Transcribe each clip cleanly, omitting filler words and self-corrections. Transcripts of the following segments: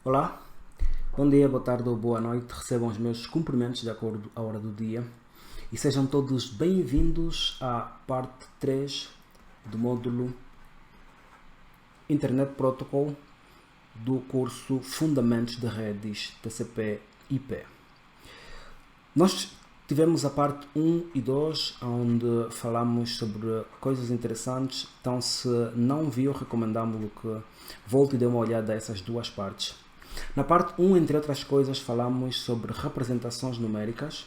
Olá, bom dia, boa tarde ou boa noite. Recebam os meus cumprimentos de acordo à hora do dia e sejam todos bem-vindos à parte 3 do módulo Internet Protocol do curso Fundamentos de Redes TCP/IP. Nós tivemos a parte 1 e 2, onde falamos sobre coisas interessantes, então se não viu, recomendamos que volte e dê uma olhada a essas duas partes. Na parte 1, entre outras coisas, falamos sobre representações numéricas.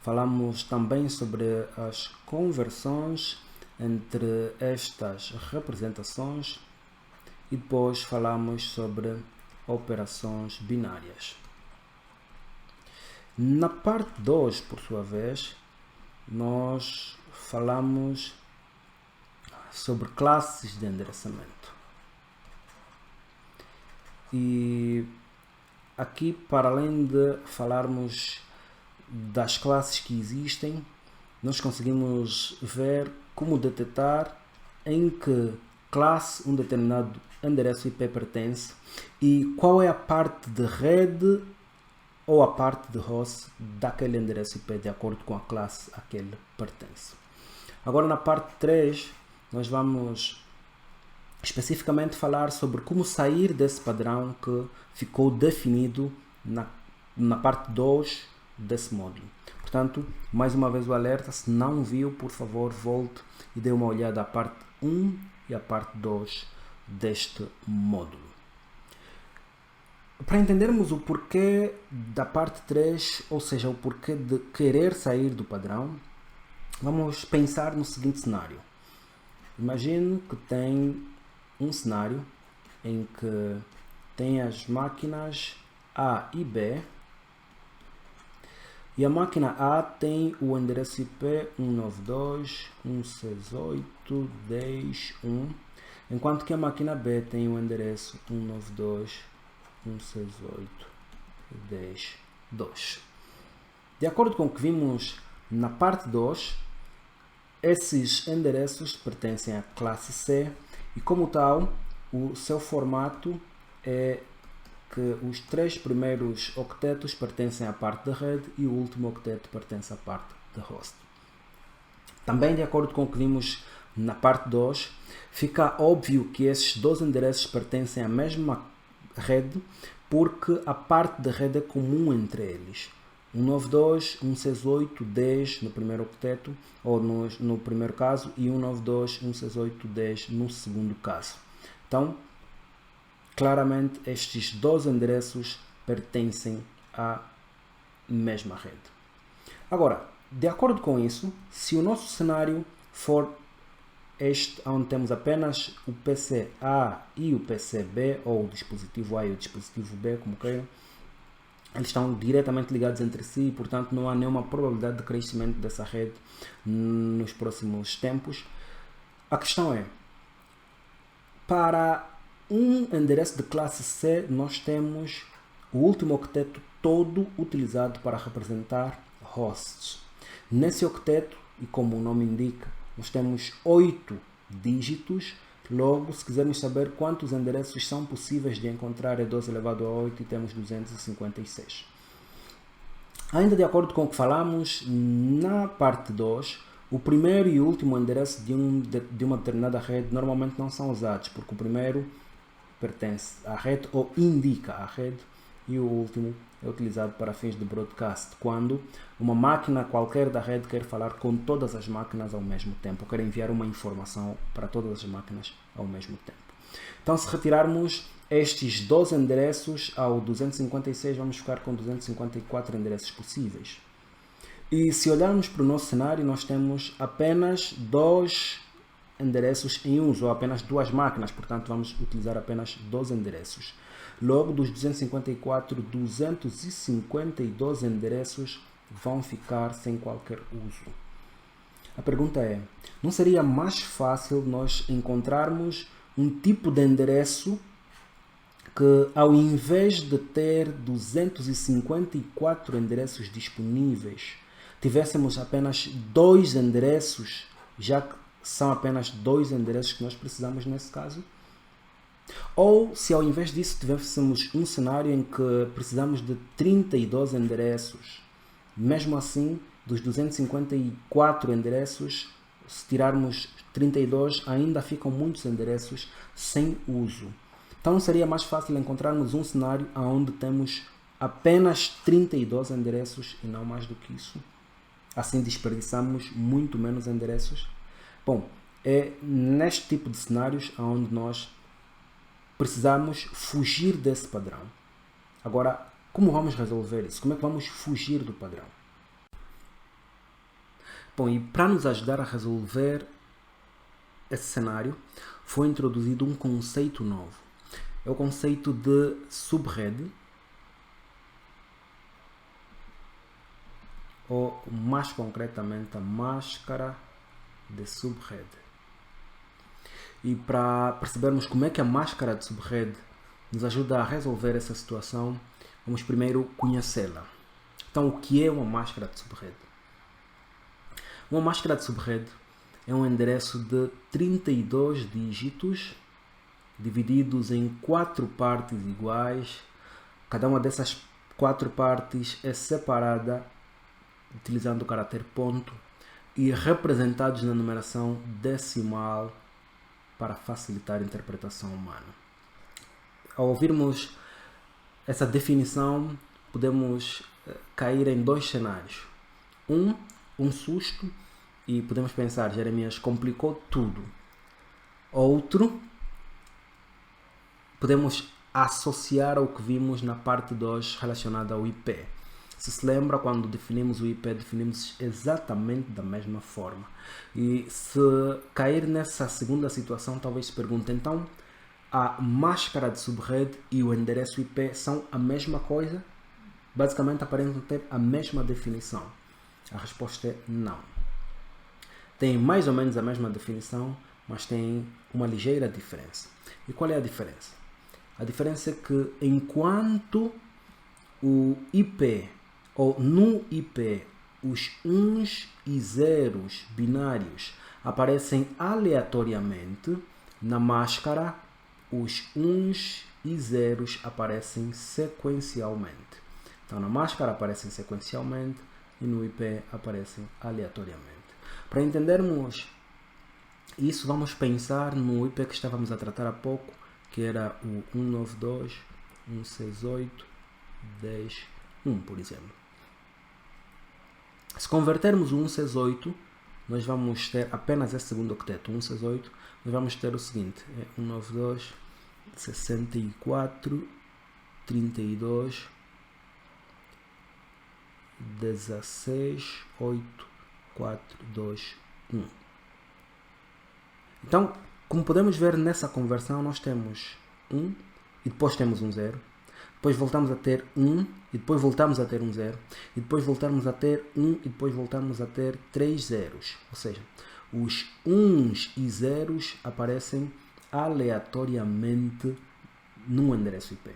Falamos também sobre as conversões entre estas representações e depois falamos sobre operações binárias. Na parte 2, por sua vez, nós falamos sobre classes de endereçamento. E aqui, para além de falarmos das classes que existem, nós conseguimos ver como detectar em que classe um determinado endereço IP pertence e qual é a parte de rede ou a parte de host daquele endereço IP de acordo com a classe a que ele pertence. Agora, na parte 3, nós vamos especificamente falar sobre como sair desse padrão que ficou definido na parte 2 desse módulo. Portanto, mais uma vez o alerta, se não viu, por favor, volte e dê uma olhada à parte 1 e à parte 2 deste módulo. Para entendermos o porquê da parte 3, ou seja, o porquê de querer sair do padrão, vamos pensar no seguinte cenário. Imagine que tem um cenário em que tem as máquinas A e B e a máquina A tem o endereço IP 192.168.10.1, enquanto que a máquina B tem o endereço 192.168.10.2. De acordo com o que vimos na parte 2, esses endereços pertencem à classe C e, como tal, o seu formato é que os 3 primeiros octetos pertencem à parte da rede e o último octeto pertence à parte da host. Também, de acordo com o que vimos na parte 2, fica óbvio que esses dois endereços pertencem à mesma rede porque a parte da rede é comum entre eles. 192.168.10 no primeiro octeto, ou no primeiro caso, e 192.168.10 no segundo caso. Então, claramente, estes dois endereços pertencem à mesma rede. Agora, de acordo com isso, se o nosso cenário for este, onde temos apenas o PC A e o PC B, ou o dispositivo A e o dispositivo B, como queiram, eles estão diretamente ligados entre si e, portanto, não há nenhuma probabilidade de crescimento dessa rede nos próximos tempos. A questão é, para um endereço de classe C, nós temos o último octeto todo utilizado para representar hosts. Nesse octeto, e como o nome indica, nós temos 8 dígitos. Logo, se quisermos saber quantos endereços são possíveis de encontrar, é 12 elevado a 8 e temos 256. Ainda de acordo com o que falamos na parte 2, o primeiro e o último endereço de uma determinada rede normalmente não são usados, porque o primeiro pertence à rede ou indica a rede e o último é utilizado para fins de broadcast, quando uma máquina qualquer da rede quer falar com todas as máquinas ao mesmo tempo, quer enviar uma informação para todas as máquinas ao mesmo tempo. Então, se retirarmos estes dois endereços ao 256, vamos ficar com 254 endereços possíveis. E se olharmos para o nosso cenário, nós temos apenas 2 endereços em uso, ou apenas 2 máquinas, portanto vamos utilizar apenas 2 endereços. Logo, dos 254, 252 endereços vão ficar sem qualquer uso. A pergunta é, não seria mais fácil nós encontrarmos um tipo de endereço que, ao invés de ter 254 endereços disponíveis, tivéssemos apenas 2 endereços, já que são apenas 2 endereços que nós precisamos nesse caso? Ou se ao invés disso tivéssemos um cenário em que precisamos de 32 endereços, mesmo assim, dos 254 endereços, se tirarmos 32, ainda ficam muitos endereços sem uso. Então seria mais fácil encontrarmos um cenário onde temos apenas 32 endereços e não mais do que isso. Assim desperdiçamos muito menos endereços. Bom, é neste tipo de cenários onde nós precisamos fugir desse padrão. Agora, como vamos resolver isso? Como é que vamos fugir do padrão? Bom, e para nos ajudar a resolver esse cenário, foi introduzido um conceito novo. É o conceito de subrede, ou mais concretamente a máscara de subrede. E para percebermos como é que a máscara de subrede nos ajuda a resolver essa situação, vamos primeiro conhecê-la. Então, o que é uma máscara de subrede? Uma máscara de subrede é um endereço de 32 dígitos divididos em 4 partes iguais. Cada uma dessas 4 partes é separada utilizando o caráter ponto e representados na numeração decimal para facilitar a interpretação humana. Ao ouvirmos essa definição, podemos cair em 2 cenários. Um susto, e podemos pensar, Jeremias complicou tudo. Outro, podemos associar ao que vimos na parte 2 relacionada ao IP. Se lembra, quando definimos o IP, definimos exatamente da mesma forma. E se cair nessa segunda situação, talvez se pergunte, então, a máscara de subrede e o endereço IP são a mesma coisa? Basicamente, aparentam ter a mesma definição. A resposta é não. Tem mais ou menos a mesma definição, mas tem uma ligeira diferença. E qual é a diferença? A diferença é que enquanto o IP, ou no IP, os uns e zeros binários aparecem aleatoriamente, na máscara, os uns e zeros aparecem sequencialmente. Então, na máscara aparecem sequencialmente e no IP aparecem aleatoriamente. Para entendermos isso, vamos pensar no IP que estávamos a tratar há pouco, que era o 192.168.10.1, por exemplo. Se convertermos o 168, nós vamos ter apenas esse segundo octeto, 168, nós vamos ter o seguinte, é 192.64.32.16.8.4.2.1. Então, como podemos ver nessa conversão, nós temos 1 e depois temos um 0. Depois voltamos a ter 1 e depois voltamos a ter um 0. E depois voltamos a ter 1 e depois voltamos a ter 3 zeros. Ou seja, os 1s e zeros aparecem aleatoriamente no endereço IP.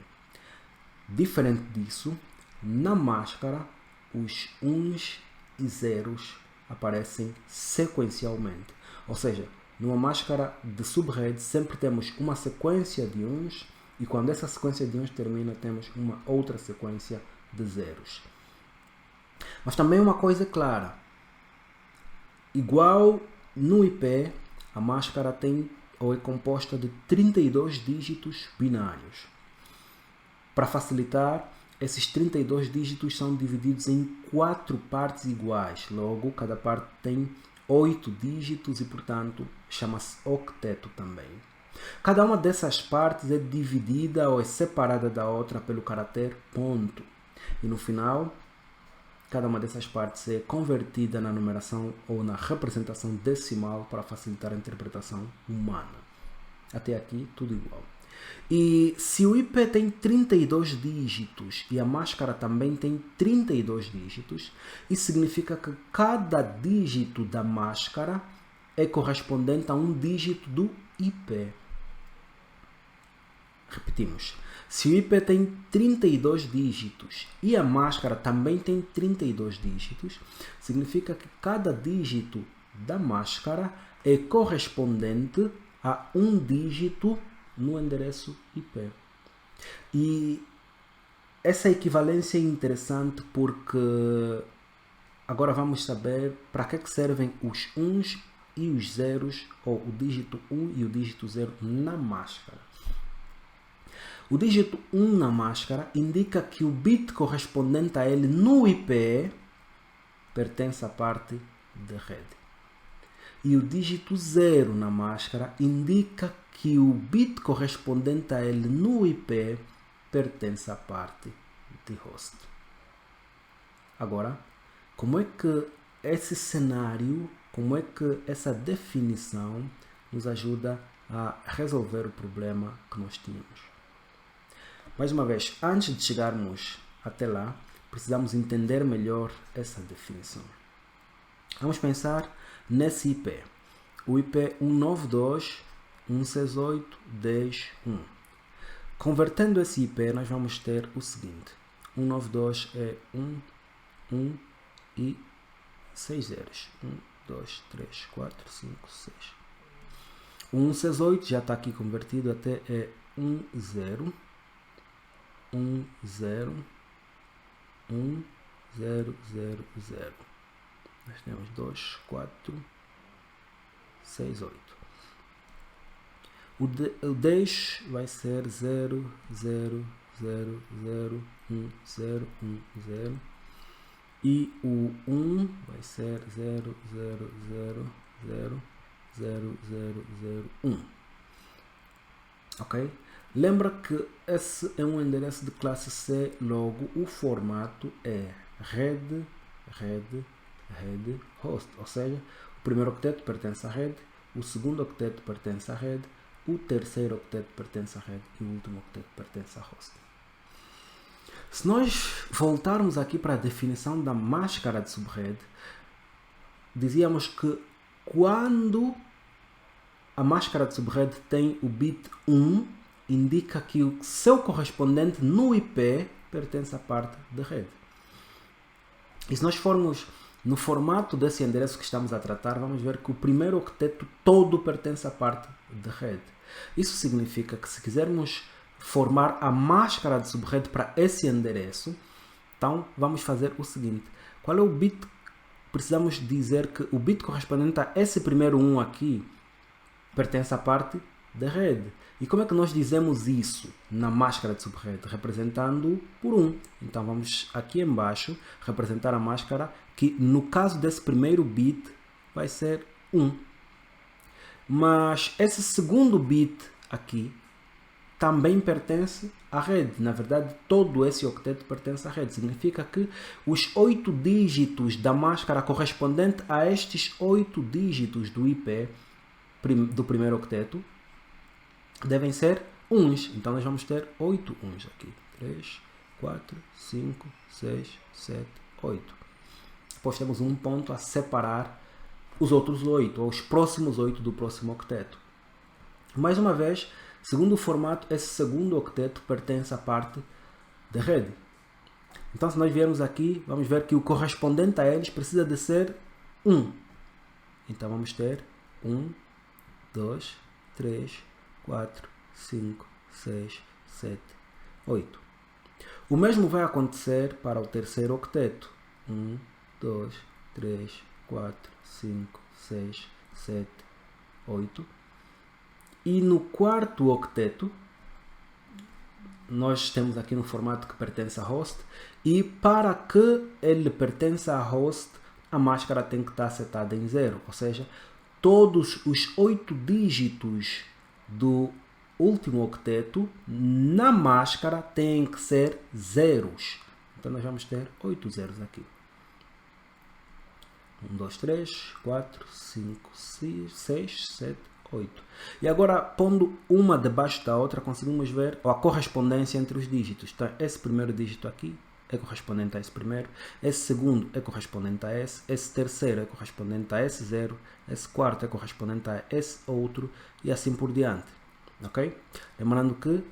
Diferente disso, na máscara, os 1s e zeros aparecem sequencialmente. Ou seja, numa máscara de subrede sempre temos uma sequência de 1s e quando essa sequência de 1s termina temos uma outra sequência de zeros. Mas também uma coisa clara, igual no IP, a máscara tem ou é composta de 32 dígitos binários. Para facilitar, esses 32 dígitos são divididos em 4 partes iguais, logo cada parte tem 8 dígitos e, portanto, chama-se octeto também. Cada uma dessas partes é dividida ou é separada da outra pelo caráter ponto. E no final, cada uma dessas partes é convertida na numeração ou na representação decimal para facilitar a interpretação humana. Até aqui, tudo igual. E se o IP tem 32 dígitos e a máscara também tem 32 dígitos, isso significa que cada dígito da máscara é correspondente a um dígito do IP. Repetimos. Se o IP tem 32 dígitos e a máscara também tem 32 dígitos, significa que cada dígito da máscara é correspondente a um dígito no endereço IP. E essa equivalência é interessante porque agora vamos saber para que servem os 1s e os 0s, ou o dígito 1 e o dígito 0 na máscara. O dígito 1 na máscara indica que o bit correspondente a ele no IP pertence à parte de rede. E o dígito 0 na máscara indica que o bit correspondente a ele no IP pertence à parte de host. Agora, como é que esse cenário, como é que essa definição nos ajuda a resolver o problema que nós tínhamos? Mais uma vez, antes de chegarmos até lá, precisamos entender melhor essa definição. Vamos pensar nesse IP. O IP 192.168.10.1. Convertendo esse IP, nós vamos ter o seguinte. 192 é 1 e 6 zeros. 1, 2, 3, 4, 5, 6. O 168 já está aqui convertido até é 1, 0. 1, 0. 1, 0, 0, 0. Nós temos 2, 4, 6, 8. O 10 vai ser 0, 0, 0, 0, 1, 0, 1, 0. E o 1 vai ser 0, 0, 0, 0, 0, 0, 0, 1. Ok? Lembra que esse é um endereço de classe C, logo o formato é rede, rede, rede, host. Ou seja, o primeiro octeto pertence à rede, o segundo octeto pertence à rede, o terceiro octeto pertence à rede e o último octeto pertence à host. Se nós voltarmos aqui para a definição da máscara de subrede, dizíamos que quando a máscara de subrede tem o bit 1, indica que o seu correspondente no IP pertence à parte da rede. E se nós formos no formato desse endereço que estamos a tratar, vamos ver que o primeiro octeto todo pertence à parte da rede. Isso significa que se quisermos formar a máscara de subrede para esse endereço, então vamos fazer o seguinte. Qual é o bit? Precisamos dizer que o bit correspondente a esse primeiro 1 aqui pertence à parte da rede. E como é que nós dizemos isso na máscara de subrede? Representando por 1. Então vamos aqui embaixo representar a máscara que no caso desse primeiro bit vai ser 1. Mas esse segundo bit aqui também pertence à rede. Na verdade, todo esse octeto pertence à rede. Significa que os 8 dígitos da máscara correspondente a estes 8 dígitos do IP do primeiro octeto devem ser 1s. Então nós vamos ter 8 1s aqui. 3, 4, 5, 6, 7, 8. Depois temos um ponto a separar os outros 8, ou os próximos 8 do próximo octeto. Mais uma vez, segundo o formato, esse segundo octeto pertence à parte da rede. Então, se nós viermos aqui, vamos ver que o correspondente a eles precisa de ser 1. Então, vamos ter 1, 2, 3, 4, 5, 6, 7, 8. O mesmo vai acontecer para o terceiro octeto. 1, 2, 3, 4, 5, 6, 7, 8. E no quarto octeto, nós temos aqui no formato que pertence a host. E para que ele pertença a host, a máscara tem que estar setada em 0. Ou seja, todos os 8 dígitos do último octeto na máscara têm que ser zeros. Então nós vamos ter 8 zeros aqui. 1, 2, 3, 4, 5, 6, 7, 8. E agora, pondo uma debaixo da outra, conseguimos ver a correspondência entre os dígitos. Então, esse primeiro dígito aqui é correspondente a esse primeiro, esse segundo é correspondente a esse terceiro é correspondente a esse 0, esse quarto é correspondente a esse outro e assim por diante. Ok? Lembrando que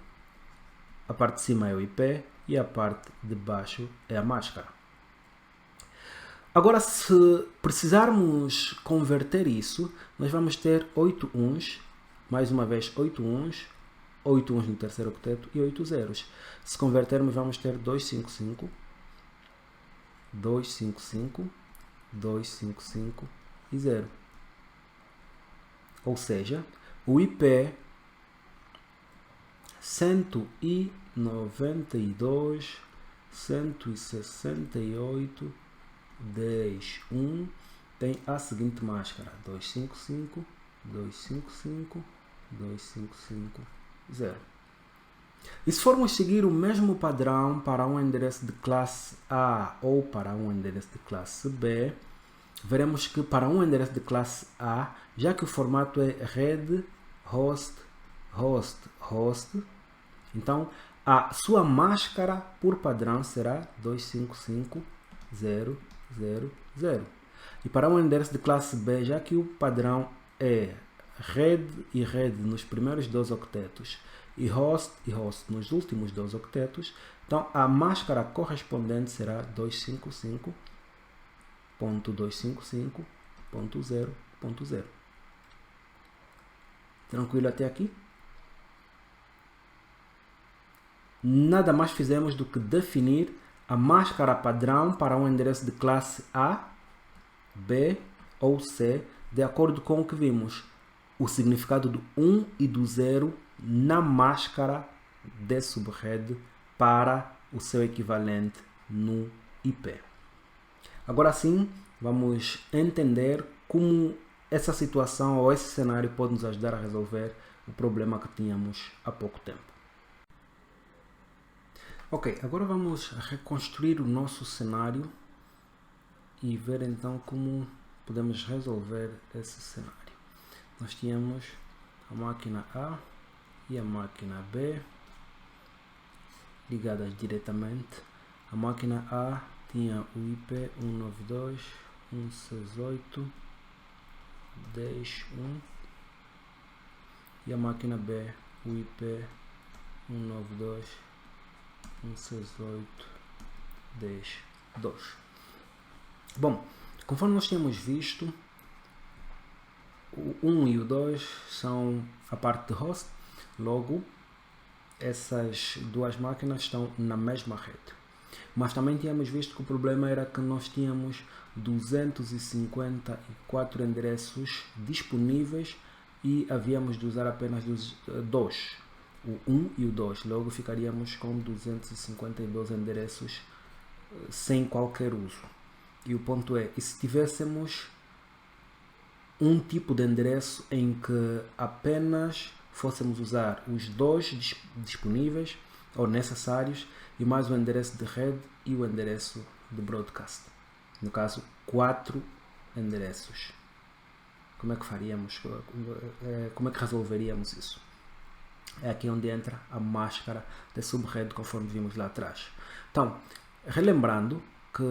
a parte de cima é o IP e a parte de baixo é a máscara. Agora, se precisarmos converter isso, nós vamos ter 8 1s, mais uma vez 8 1s, 8 uns no terceiro octeto e 8 zeros. Se convertermos, vamos ter 255, 255, 255 e 0. Ou seja, o IP 192, 168, 10, 1 tem a seguinte máscara: 255, 255, 255, 0. E se formos seguir o mesmo padrão para um endereço de classe A ou para um endereço de classe B, veremos que para um endereço de classe A, já que o formato é red, host, host, host, então a sua máscara por padrão será 255.0.0.0. E para um endereço de classe B, já que o padrão é red e red nos primeiros 2 octetos e host nos últimos 2 octetos, então a máscara correspondente será 255.255.0.0. Tranquilo até aqui? Nada mais fizemos do que definir a máscara padrão para um endereço de classe A, B ou C, de acordo com o que vimos, o significado do 1 e do 0 na máscara de subred para o seu equivalente no IP. Agora sim, vamos entender como essa situação ou esse cenário pode nos ajudar a resolver o problema que tínhamos há pouco tempo. Ok, agora vamos reconstruir o nosso cenário e ver então como podemos resolver esse cenário. Nós tínhamos a máquina A e a máquina B ligadas diretamente. A máquina A tinha o IP 192.168.10.1 e a máquina B o IP 192.168.10.2. Bom, conforme nós tínhamos visto, o 1 e o 2 são a parte de host, logo essas duas máquinas estão na mesma rede. Mas também tínhamos visto que o problema era que nós tínhamos 254 endereços disponíveis e havíamos de usar apenas dois, o 1 e o 2. Logo ficaríamos com 252 endereços sem qualquer uso. E o ponto é, e se tivéssemos um tipo de endereço em que apenas fôssemos usar os 2 disponíveis ou necessários e mais o endereço de rede e o endereço de broadcast. No caso, 4 endereços. Como é que faríamos? Como é que resolveríamos isso? É aqui onde entra a máscara de subrede, conforme vimos lá atrás. Então, relembrando que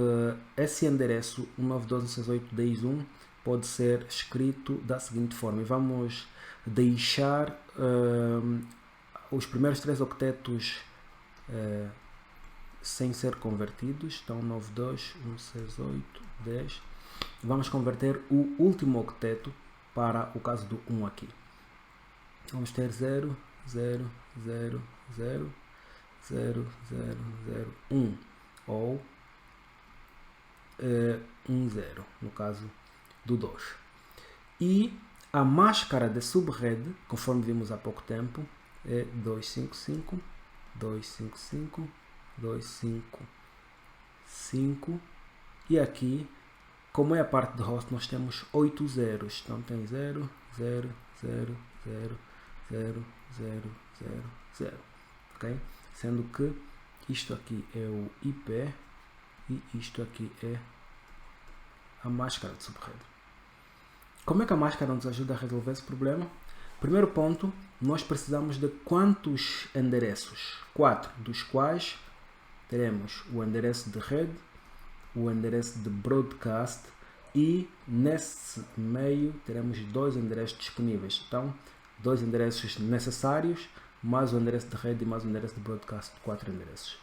esse endereço 192.168.10.1 pode ser escrito da seguinte forma. E vamos deixar os primeiros 3 octetos sem ser convertidos. Então 92.168.10. Vamos converter o último octeto para o caso do 1 aqui. Vamos ter 0, 0, 0, 0, 0, 0, 0, 1 ou 1, 0 no caso do 2. E a máscara de subrede, conforme vimos há pouco tempo, é 255, 255, 255 e aqui, como é a parte de host, nós temos 8 zeros. Então tem 0, 0, 0, 0, 0, 0, 0, 0. Ok? Sendo que isto aqui é o IP e isto aqui é a máscara de subrede. Como é que a máscara nos ajuda a resolver esse problema? Primeiro ponto, nós precisamos de quantos endereços? 4, dos quais teremos o endereço de rede, o endereço de broadcast e nesse meio teremos 2 endereços disponíveis. Então, 2 endereços necessários, mais o endereço de rede e mais o endereço de broadcast, 4 endereços.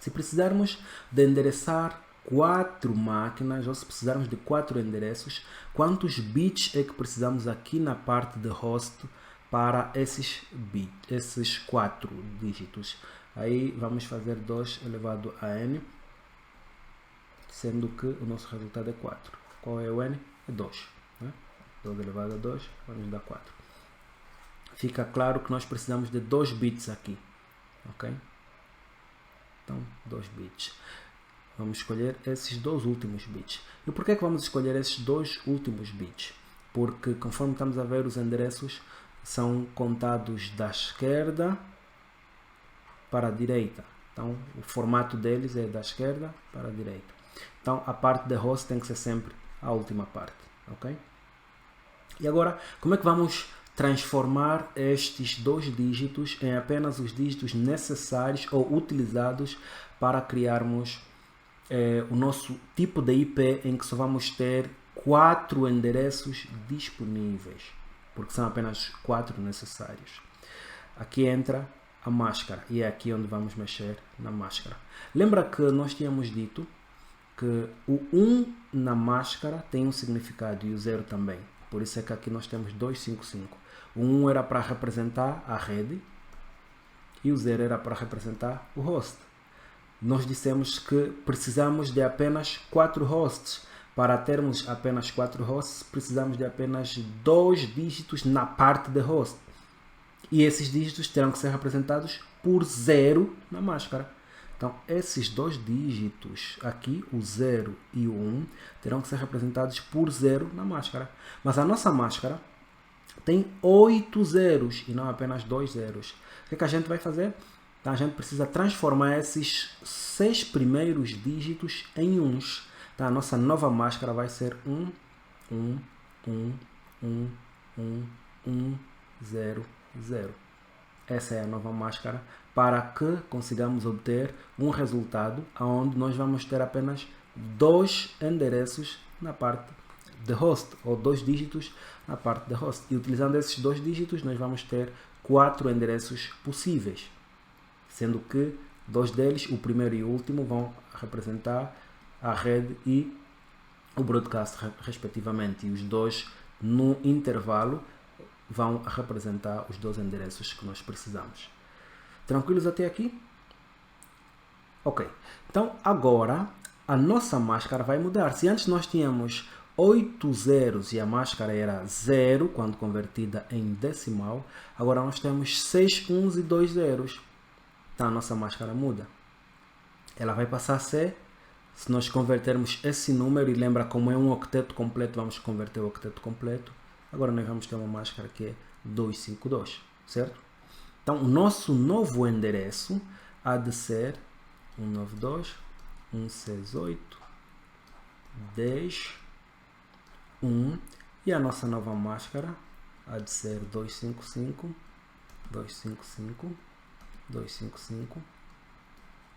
Se precisarmos de endereçar 4 máquinas, ou se precisarmos de 4 endereços, quantos bits é que precisamos aqui na parte de host para esses bits, esses 4 dígitos. Aí vamos fazer 2 elevado a n, sendo que o nosso resultado é 4. Qual é o n? É 2. Né? 2 elevado a 2 vai nos dar 4. Fica claro que nós precisamos de 2 bits aqui. Ok? Então, 2 bits. Vamos escolher esses 2 últimos bits. E por que vamos escolher esses 2 últimos bits? Porque conforme estamos a ver, os endereços são contados da esquerda para a direita. Então, o formato deles é da esquerda para a direita. Então, a parte de host tem que ser sempre a última parte. Ok? E agora, como é que vamos transformar estes 2 dígitos em apenas os dígitos necessários ou utilizados para criarmos o nosso tipo de IP em que só vamos ter 4 endereços disponíveis, porque são apenas 4 necessários. Aqui entra a máscara e é aqui onde vamos mexer na máscara. Lembra que nós tínhamos dito que o 1 na máscara tem um significado e o 0 também. Por isso é que aqui nós temos 255. O 1 era para representar a rede e o 0 era para representar o host. Nós dissemos que precisamos de apenas 4 hosts. Para termos apenas 4 hosts, precisamos de apenas 2 dígitos na parte de host. E esses dígitos terão que ser representados por 0 na máscara. Então, esses 2 dígitos aqui, o 0 e o 1, terão que ser representados por 0 na máscara. Mas a nossa máscara tem 8 zeros e não apenas 2 zeros. O que a gente vai fazer? Então, a gente precisa transformar esses 6 primeiros dígitos em 1s. Então, a nossa nova máscara vai ser 1, 1, 1, 1, 1, 1, 0, 0. Essa é a nova máscara para que consigamos obter um resultado onde nós vamos ter apenas 2 endereços na parte de host, ou 2 dígitos na parte de host. E utilizando esses 2 dígitos, nós vamos ter 4 endereços possíveis, sendo que 2 deles, o primeiro e o último, vão representar a rede e o broadcast, respectivamente. E os 2 no intervalo vão representar os 2 endereços que nós precisamos. Tranquilos até aqui? Ok. Então, agora, a nossa máscara vai mudar. Se antes nós tínhamos 8 zeros e a máscara era 0, quando convertida em decimal, agora nós temos 6 uns e 2 zeros. Então, a nossa máscara muda. Ela vai passar a ser, se nós convertermos esse número, e lembra como é um octeto completo, vamos converter o octeto completo. Agora nós vamos ter uma máscara que é 252, certo? Então, o nosso novo endereço há de ser 192, 168, 10, 1. E a nossa nova máscara há de ser 255, 255, 255,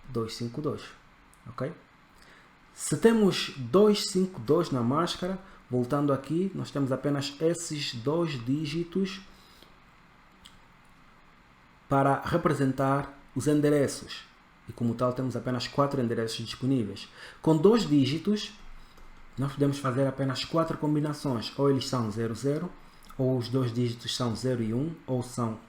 252, ok? Se temos 252 na máscara, voltando aqui, nós temos apenas esses 2 dígitos para representar os endereços. E como tal, temos apenas 4 endereços disponíveis. Com 2 dígitos, nós podemos fazer apenas 4 combinações. Ou eles são 0, 0, ou os 2 dígitos são 0 e 1, ou são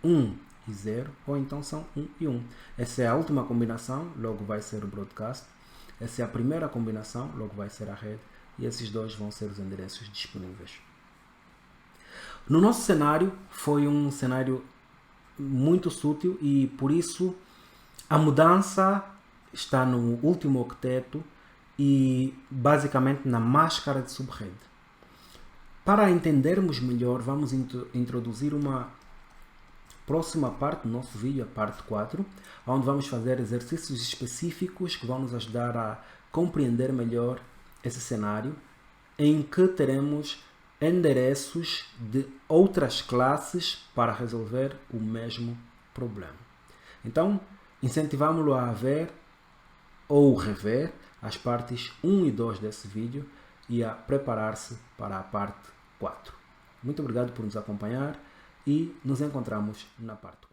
1 e 0, ou então são 1 e 1. Essa é a última combinação, logo vai ser o broadcast. Essa é a primeira combinação, logo vai ser a rede. E esses 2 vão ser os endereços disponíveis. No nosso cenário, foi um cenário muito sutil e por isso a mudança está no último octeto e basicamente na máscara de subrede. Para entendermos melhor, vamos introduzir uma próxima parte do nosso vídeo, a parte 4, onde vamos fazer exercícios específicos que vão nos ajudar a compreender melhor esse cenário, em que teremos endereços de outras classes para resolver o mesmo problema. Então, incentivamos-lo a ver ou rever as partes 1 e 2 desse vídeo e a preparar-se para a parte 4. Muito obrigado por nos acompanhar e nos encontramos na parte 4.